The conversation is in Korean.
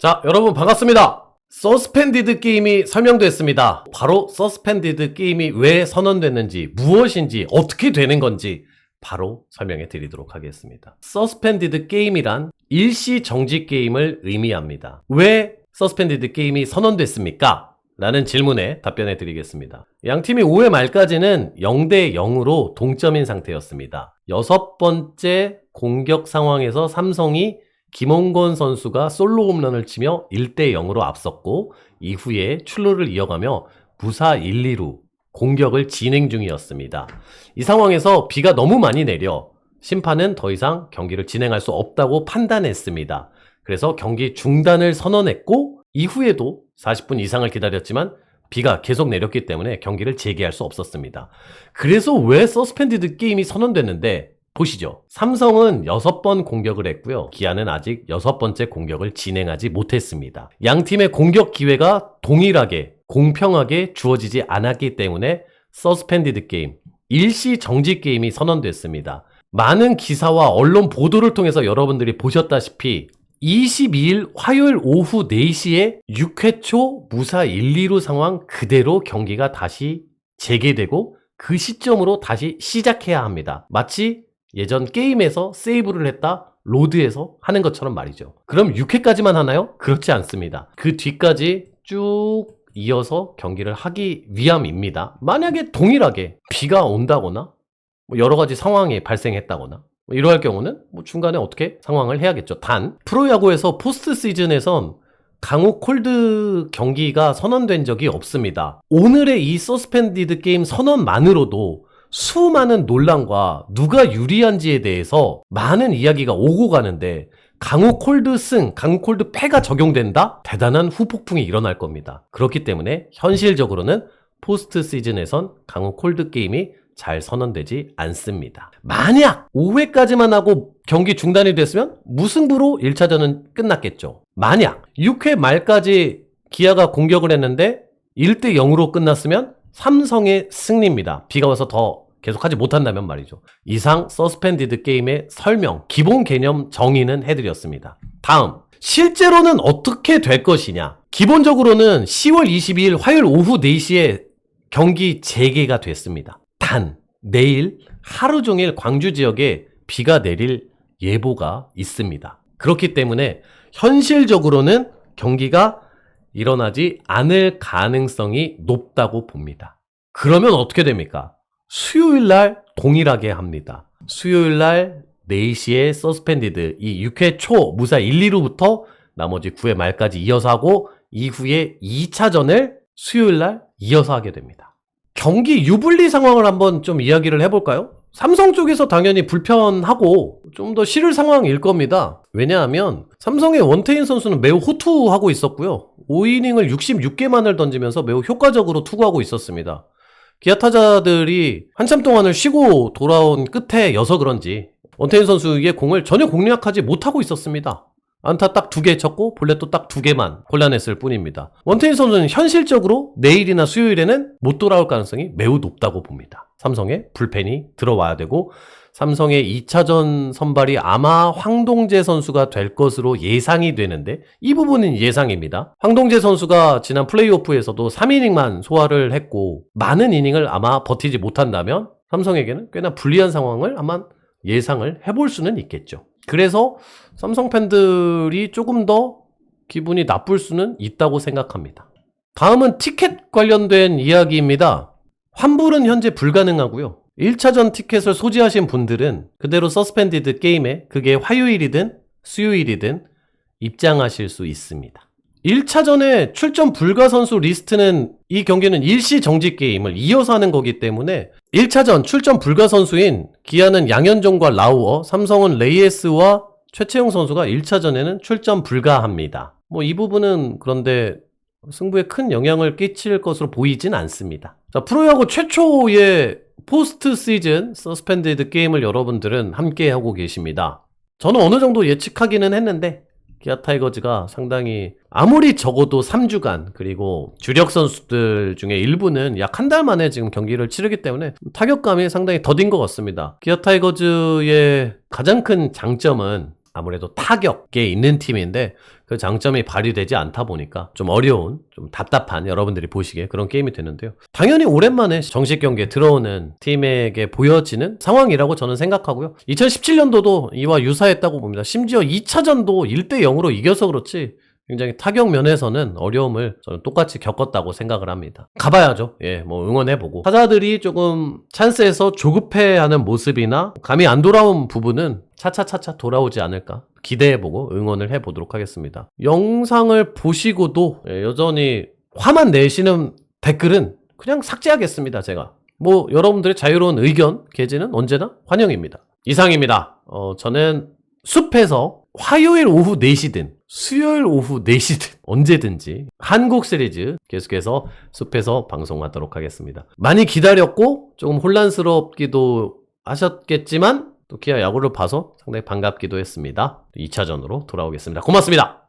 자, 여러분 반갑습니다. 서스펜디드 게임이 설명됐습니다. 바로 서스펜디드 게임이 왜 선언됐는지, 무엇인지, 어떻게 되는 건지 바로 설명해 드리도록 하겠습니다. 서스펜디드 게임이란 일시 정지 게임을 의미합니다. 왜 서스펜디드 게임이 선언됐습니까? 라는 질문에 답변해 드리겠습니다. 양팀이 5회 말까지는 0대 0으로 동점인 상태였습니다. 6번째 공격 상황에서 삼성이 김홍건 선수가 솔로 홈런을 치며 1대 0으로 앞섰고, 이후에 출루를 이어가며 무사 1, 2루 공격을 진행 중이었습니다. 이 상황에서 비가 너무 많이 내려 심판은 더 이상 경기를 진행할 수 없다고 판단했습니다. 그래서 경기 중단을 선언했고, 이후에도 40분 이상을 기다렸지만 비가 계속 내렸기 때문에 경기를 재개할 수 없었습니다. 그래서 왜 서스펜디드 게임이 선언됐는데, 보시죠. 삼성은 6번 공격을 했고요. 기아는 아직 6번째 공격을 진행하지 못했습니다. 양 팀의 공격 기회가 동일하게 공평하게 주어지지 않았기 때문에 서스펜디드 게임, 일시 정지 게임이 선언됐습니다. 많은 기사와 언론 보도를 통해서 여러분들이 보셨다시피 22일 화요일 오후 4시에 6회 초 무사 1, 2루 상황 그대로 경기가 다시 재개되고, 그 시점으로 다시 시작해야 합니다. 마치 예전 게임에서 세이브를 했다 로드에서 하는 것처럼 말이죠. 그럼 6회까지만 하나요? 그렇지 않습니다. 그 뒤까지 쭉 이어서 경기를 하기 위함입니다. 만약에 동일하게 비가 온다거나 여러 가지 상황이 발생했다거나 이러할 경우는 중간에 어떻게 상황을 해야겠죠. 단 프로야구에서 포스트 시즌에선 강호 콜드 경기가 선언된 적이 없습니다. 오늘의 이 서스펜디드 게임 선언만으로도 수많은 논란과 누가 유리한지에 대해서 많은 이야기가 오고 가는데, 강호 콜드 승, 강호 콜드 패가 적용된다? 대단한 후폭풍이 일어날 겁니다. 그렇기 때문에 현실적으로는 포스트 시즌에선 강호 콜드 게임이 잘 선언되지 않습니다. 만약 5회까지만 하고 경기 중단이 됐으면 무승부로 1차전은 끝났겠죠. 만약 6회 말까지 기아가 공격을 했는데 1대 0으로 끝났으면 삼성의 승리입니다. 비가 와서 더 계속하지 못한다면 말이죠. 이상 서스펜디드 게임의 설명, 기본 개념 정의는 해드렸습니다. 다음, 실제로는 어떻게 될 것이냐. 기본적으로는 10월 22일 화요일 오후 4시에 경기 재개가 됐습니다. 단 내일 하루 종일 광주 지역에 비가 내릴 예보가 있습니다. 그렇기 때문에 현실적으로는 경기가 일어나지 않을 가능성이 높다고 봅니다. 그러면 어떻게 됩니까? 수요일날 동일하게 합니다. 수요일날 4시에 서스펜디드 이 6회 초 무사 1, 2루부터 나머지 9회 말까지 이어서 하고, 이후에 2차전을 수요일날 이어서 하게 됩니다. 경기 유불리 상황을 한번 좀 이야기를 해볼까요? 삼성 쪽에서 당연히 불편하고 좀 더 싫을 상황일 겁니다. 왜냐하면 삼성의 원태인 선수는 매우 호투하고 있었고요. 5이닝을 66개만을 던지면서 매우 효과적으로 투구하고 있었습니다. 기아 타자들이 한참 동안을 쉬고 돌아온 끝에여서 그런지 원태인 선수의 공을 전혀 공략하지 못하고 있었습니다. 안타 딱 2개 쳤고 볼넷도 딱 2개만 골라냈을 뿐입니다. 원태인 선수는 현실적으로 내일이나 수요일에는 못 돌아올 가능성이 매우 높다고 봅니다. 삼성에 불펜이 들어와야 되고, 삼성의 2차전 선발이 아마 황동재 선수가 될 것으로 예상이 되는데, 이 부분은 예상입니다. 황동재 선수가 지난 플레이오프에서도 3이닝만 소화를 했고 많은 이닝을 아마 버티지 못한다면 삼성에게는 꽤나 불리한 상황을 아마 예상을 해볼 수는 있겠죠. 그래서 삼성 팬들이 조금 더 기분이 나쁠 수는 있다고 생각합니다. 다음은 티켓 관련된 이야기입니다. 환불은 현재 불가능하고요. 1차전 티켓을 소지하신 분들은 그대로 서스펜디드 게임에, 그게 화요일이든 수요일이든 입장하실 수 있습니다. 1차전에 출전 불가 선수 리스트는, 이 경기는 일시 정지 게임을 이어서 하는 거기 때문에 1차전 출전 불가 선수인 기아는 양현종과 라우어, 삼성은 레이에스와 최채용 선수가 1차전에는 출전 불가합니다. 이 부분은 그런데 승부에 큰 영향을 끼칠 것으로 보이진 않습니다. 자, 프로야구 최초의 포스트 시즌 서스펜디드 게임을 여러분들은 함께 하고 계십니다. 저는 어느 정도 예측하기는 했는데 기아 타이거즈가 상당히 아무리 적어도 3주간, 그리고 주력 선수들 중에 일부는 약 한 달 만에 지금 경기를 치르기 때문에 타격감이 상당히 더딘 것 같습니다. 기아 타이거즈의 가장 큰 장점은 아무래도 타격에 있는 팀인데 그 장점이 발휘되지 않다 보니까 좀 어려운, 좀 답답한 여러분들이 보시기에 그런 게임이 되는데요. 당연히 오랜만에 정식 경기에 들어오는 팀에게 보여지는 상황이라고 저는 생각하고요. 2017년도도 이와 유사했다고 봅니다. 심지어 2차전도 1대 0으로 이겨서 그렇지 굉장히 타격 면에서는 어려움을 저는 똑같이 겪었다고 생각을 합니다. 가봐야죠. 예, 뭐 응원해보고. 타자들이 조금 찬스에서 조급해하는 모습이나 감이 안 돌아온 부분은 차차차차 돌아오지 않을까 기대해보고 응원을 해보도록 하겠습니다. 영상을 보시고도 여전히 화만 내시는 댓글은 그냥 삭제하겠습니다. 제가. 뭐 여러분들의 자유로운 의견 게재는 언제나 환영입니다. 이상입니다. 저는 숲에서 화요일 오후 4시든 수요일 오후 4시든 언제든지 한국 시리즈 계속해서 숲에서 방송하도록 하겠습니다. 많이 기다렸고 조금 혼란스럽기도 하셨겠지만 또 기아 야구를 봐서 상당히 반갑기도 했습니다. 2차전으로 돌아오겠습니다. 고맙습니다.